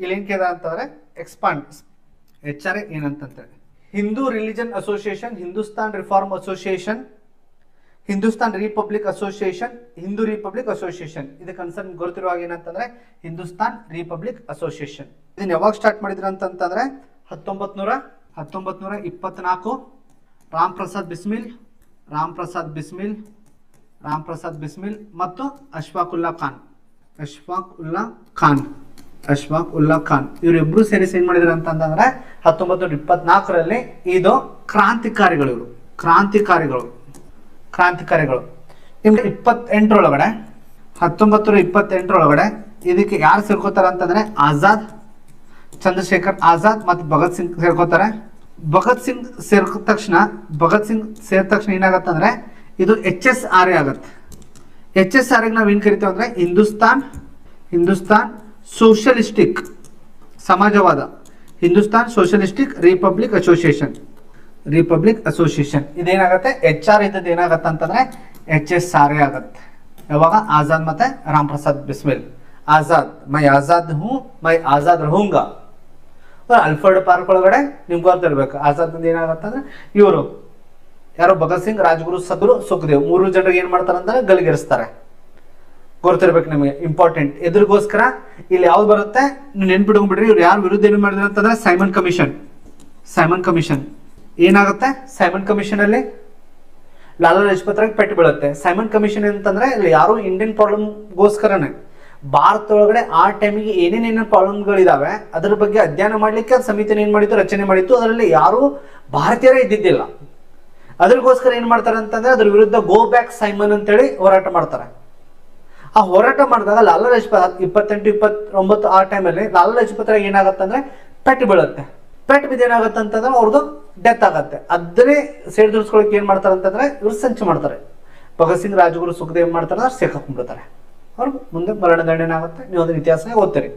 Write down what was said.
ಇಲ್ಲಿ ಏನ್ ಅಂತಂದ್ರೆ ಎಕ್ಸ್ಪಾಂಡ್ HR ಏನಂತಂತೇಳಿ Hindu religion association, Hindustan reform association, Hindustan republic association, Hindu republic association. ಇದು ಕನ್ಸರ್ನ್ ಗೊತ್ತಿರುವಾಗ ಏನಂತಂದ್ರೆ ಹಿಂದೂಸ್ತಾನ್ ರಿಪಬ್ಲಿಕ್ ಅಸೋಸಿಯೇಷನ್. ಇದನ್ನ ಯಾವಾಗ ಸ್ಟಾರ್ಟ್ ಮಾಡಿದ್ರು ಅಂತಂದ್ರೆ 1924 ರಾಮ್ ಪ್ರಸಾದ್ ಬಿಸ್ಮಿಲ್ ಮತ್ತು ಅಶ್ಫಾಕ್ ಉಲ್ಲಾ ಖಾನ್ ಇವರಿಬ್ರು ಸೇರಿ ಏನ್ ಮಾಡಿದ್ರು ಅಂತಂದ್ರೆ 1924ರಲ್ಲಿ ಇದು ಕ್ರಾಂತಿಕಾರಿಗಳು ನಿಮ್ಗೆ 1928ರೊಳಗಡೆ ಇದಕ್ಕೆ ಯಾರು ಸೇರ್ಕೋತಾರ ಅಂತಂದ್ರೆ ಚಂದ್ರಶೇಖರ್ ಆಜಾದ್ ಮತ್ತು ಭಗತ್ ಸಿಂಗ್ ಸೇರ್ಕೋತಾರೆ. ಭಗತ್ ಸಿಂಗ್ ಸೇರಿದ ತಕ್ಷಣ ಏನಾಗತ್ತಂದ್ರೆ ಇದು HSRA ಆಗತ್ತೆ. HSRA ನಾವ್ ಏನ್ ಕರಿತೇವೆ ಅಂದ್ರೆ ಹಿಂದೂಸ್ತಾನ್ ಸೋಷಲಿಸ್ಟಿಕ್ ಸಮಾಜವಾದ, ಹಿಂದೂಸ್ತಾನ್ ಸೋಷಲಿಸ್ಟಿಕ್ ರಿಪಬ್ಲಿಕ್ ಅಸೋಸಿಯೇಷನ್. ಇದೇನಾಗತ್ತೆ HR ಇದ್ದದ್ದು ಏನಾಗತ್ತೆ ಅಂತಂದ್ರೆ HSRA ಆಗತ್ತೆ. ಯಾವಾಗ ಆಜಾದ್ ಮತ್ತೆ ರಾಮ್ ಪ್ರಸಾದ್ ಬಿಸ್ಮಿಲ್. ಮೈ ಆಜಾದ್ ರಹೂಂಗಾ. ಅಲ್ಫರ್ಡ್ ಪಾರ್ಕ್ ಒಳಗಡೆ ನಿಮ್ಗೆ ಗೊತ್ತಿರ್ಬೇಕು ಆಜಾದ್ ಏನಾಗತ್ತೆ ಅಂದ್ರೆ ಇವರು ಯಾರೋ ಭಗತ್ ಸಿಂಗ್, ರಾಜಗುರು, ಸುಖದೇವ್ 3 ಜನರಿಗೆ ಏನ್ ಮಾಡ್ತಾರೆ ಅಂದ್ರೆ ಗಲ್ಲಿಗೇರಿಸ್ತಾರೆ. ಗೊತ್ತಿರ್ಬೇಕು ನಿಮಗೆ, ಇಂಪಾರ್ಟೆಂಟ್. ಎದುರಿಗೋಸ್ಕರ ಇಲ್ಲಿ ಯಾವ್ದು ಬರುತ್ತೆ ನೆನ್ಪಿಟ್ಕೊಂಡ್ಬಿಡ್ರಿ. ಇವ್ರು ಯಾರು ವಿರುದ್ಧ ಏನು ಮಾಡಿದ್ರು ಅಂತಂದ್ರೆ ಸೈಮನ್ ಕಮಿಷನ್ ಏನಾಗುತ್ತೆ. ಸೈಮನ್ ಕಮಿಷನ್ ಅಲ್ಲಿ ಲಾಲಾ ಲಜಪತ್ ರಾಯ್ ಪೆಟ್ಟು ಬೀಳುತ್ತೆ. ಸೈಮನ್ ಕಮಿಷನ್ ಅಂತಂದ್ರೆ ಇಲ್ಲಿ ಯಾರು ಇಂಡಿಯನ್ ಪ್ರಾಬ್ಲಮ್ಗೋಸ್ಕರನೇ ಭಾರತ ಒಳಗಡೆ ಆ ಟೈಮಿಗೆ ಏನೇನೇನು ಪ್ರಾಬ್ಲಮ್ಗಳಿದಾವೆ ಅದರ ಬಗ್ಗೆ ಅಧ್ಯಯನ ಮಾಡ್ಲಿಕ್ಕೆ ಸಮಿತಿನ ಏನ್ ಮಾಡಿತ್ತು, ರಚನೆ ಮಾಡಿತ್ತು. ಅದರಲ್ಲಿ ಯಾರು ಭಾರತೀಯರೇ ಇದ್ದಿದ್ದಿಲ್ಲ. ಅದ್ರಗೋಸ್ಕರ ಏನ್ ಮಾಡ್ತಾರೆ ಅಂತಂದ್ರೆ ಅದ್ರ ವಿರುದ್ಧ ಗೋ ಬ್ಯಾಕ್ ಸೈಮನ್ ಅಂತೇಳಿ ಹೋರಾಟ ಮಾಡ್ತಾರೆ. ಆ ಹೋರಾಟ ಮಾಡಿದಾಗ ಲಾಲಾ ಲಜಪತ್ 28-29 ಆ ಟೈಮಲ್ಲಿ ಲಾಲಾ ಲಜಪತ್ ರಾಯ್ ಏನಾಗತ್ತಂದ್ರೆ ಪೆಟ್ಟು ಬೀಳುತ್ತೆ. ಪೆಟ್ಟು ಬಿದ್ದು ಏನಾಗತ್ತೆ ಅಂತಂದ್ರೆ ಅವ್ರದ್ದು ಡೆತ್ ಆಗತ್ತೆ. ಅದೇ ಸೇಡ್ ದುರ್ಸ್ಕೊಳಕ್ಕೆ ಏನ್ ಮಾಡ್ತಾರೆ ಅಂತಂದ್ರೆ ಇವ್ರು ಸಂಚು ಮಾಡ್ತಾರೆ. ಭಗತ್ ಸಿಂಗ್, ರಾಜಗುರು, ಸುಖದೇವ್ ಮಾಡ್ತಾರೆ, ಸಿಕ್ಕಾಕೊಂಡ್ಬಿಡ್ತಾರೆ. ಅವ್ರು ಮುಂದೆ ಮರಣದಂಡನೆ ಆಗುತ್ತೆ. ನೀವು ಅದನ್ನ ಇತಿಹಾಸ ಓದ್ತೀರಿ.